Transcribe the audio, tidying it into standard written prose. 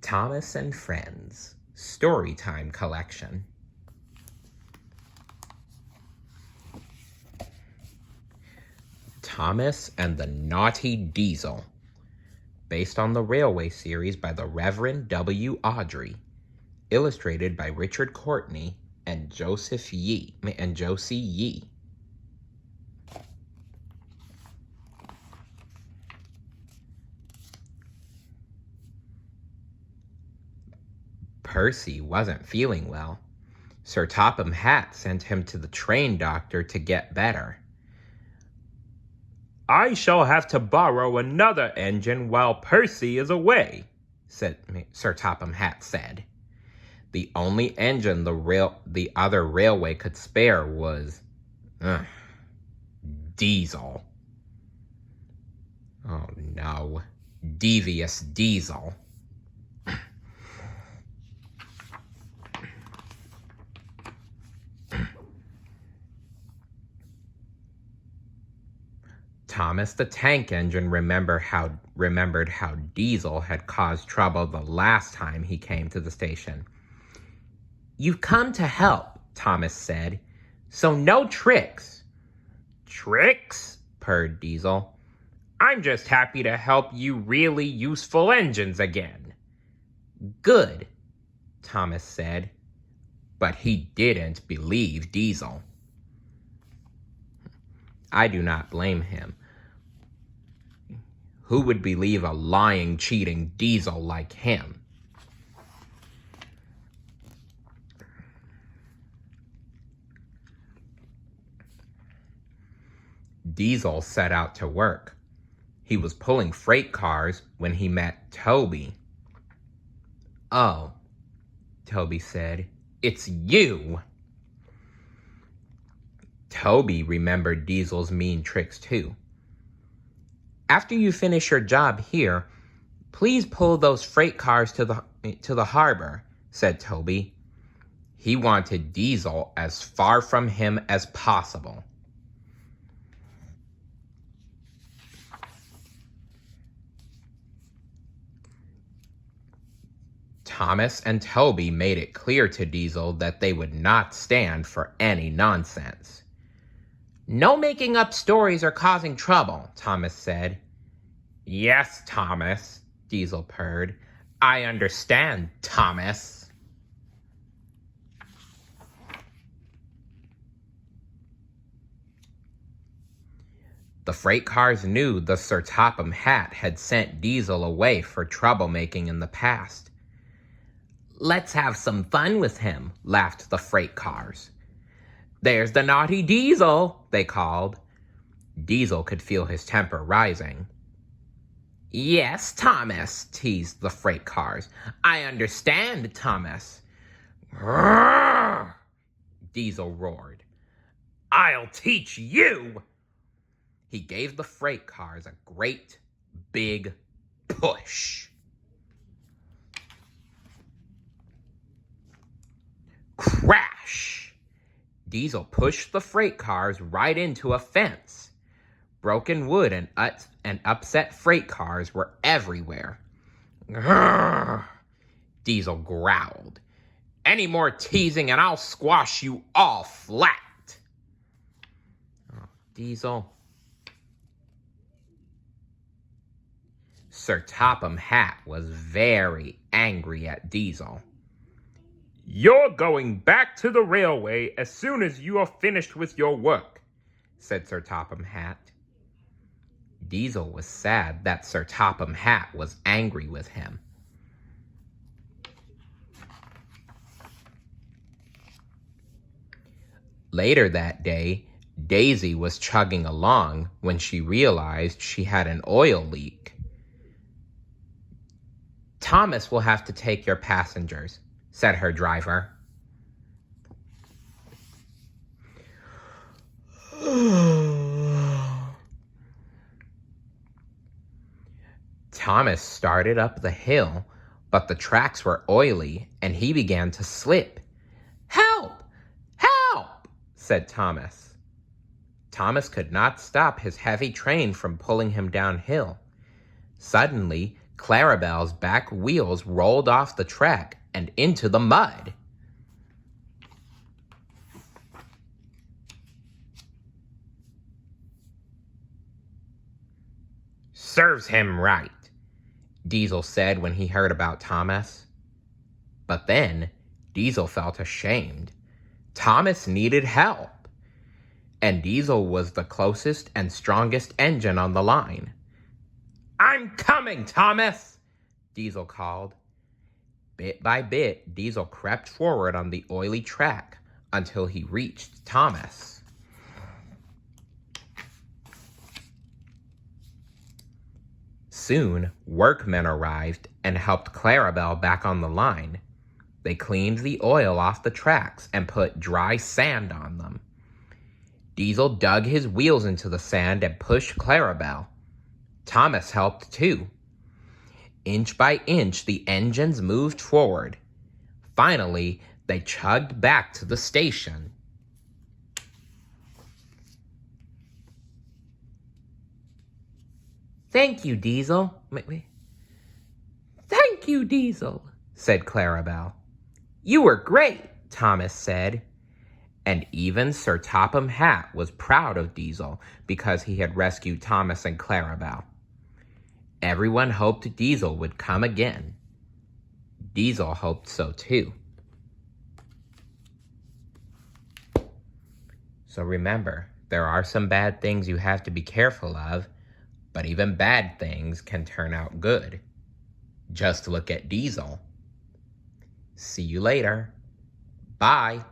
Thomas and Friends Storytime Collection. Thomas and the Naughty Diesel, based on the Railway series by the Reverend W. Awdry, illustrated by Richard Courtney and Josie Yee. Percy wasn't feeling well. Sir Topham Hatt sent him to the train doctor to get better. "I shall have to borrow another engine while Percy is away," Sir Topham Hatt said. The only engine the other railway could spare was Diesel. Oh no, devious Diesel. Thomas the Tank Engine remembered how Diesel had caused trouble the last time he came to the station. "You've come to help," Thomas said, "so no tricks." "Tricks?" purred Diesel. "I'm just happy to help you really useful engines again." "Good," Thomas said, but he didn't believe Diesel. I do not blame him. Who would believe a lying, cheating Diesel like him? Diesel set out to work. He was pulling freight cars when he met Toby. "Oh," Toby said, "it's you." Toby remembered Diesel's mean tricks too. "After you finish your job here, please pull those freight cars to the harbor," said Toby. He wanted Diesel as far from him as possible. Thomas and Toby made it clear to Diesel that they would not stand for any nonsense. "No making up stories or causing trouble," Thomas said. "Yes, Thomas," Diesel purred. "I understand, Thomas." The freight cars knew the Sir Topham Hatt had sent Diesel away for troublemaking in the past. "Let's have some fun with him," laughed the freight cars. "There's the naughty Diesel," they called. Diesel could feel his temper rising. "Yes, Thomas," teased the freight cars. "I understand, Thomas." "Grrr!" Diesel roared. "I'll teach you!" He gave the freight cars a great big push. Crash! Diesel pushed the freight cars right into a fence. Broken wood and upset freight cars were everywhere. "Grrr!" Diesel growled. "Any more teasing and I'll squash you all flat." Oh, Diesel. Sir Topham Hatt was very angry at Diesel. "You're going back to the railway as soon as you are finished with your work," said Sir Topham Hatt. Diesel was sad that Sir Topham Hatt was angry with him. Later that day, Daisy was chugging along when she realized she had an oil leak. "Thomas will have to take your passengers," said her driver. Thomas started up the hill, but the tracks were oily and he began to slip. "Help! Help!" said Thomas. Thomas could not stop his heavy train from pulling him downhill. Suddenly, Clarabelle's back wheels rolled off the track and into the mud. Serves him right, Diesel said when he heard about Thomas. But then Diesel felt ashamed. Thomas needed help, and Diesel was the closest and strongest engine on the line. "I'm coming, Thomas!" Diesel called. Bit by bit, Diesel crept forward on the oily track until he reached Thomas. Soon, workmen arrived and helped Clarabelle back on the line. They cleaned the oil off the tracks and put dry sand on them. Diesel dug his wheels into the sand and pushed Clarabelle. Thomas helped too. Inch by inch, the engines moved forward. Finally, they chugged back to the station. "Thank you, Diesel." Wait. "Thank you, Diesel," said Clarabelle. "You were great," Thomas said. And even Sir Topham Hatt was proud of Diesel because he had rescued Thomas and Clarabelle. Everyone hoped Diesel would come again. Diesel hoped so too. So remember, there are some bad things you have to be careful of, but even bad things can turn out good. Just look at Diesel. See you later. Bye.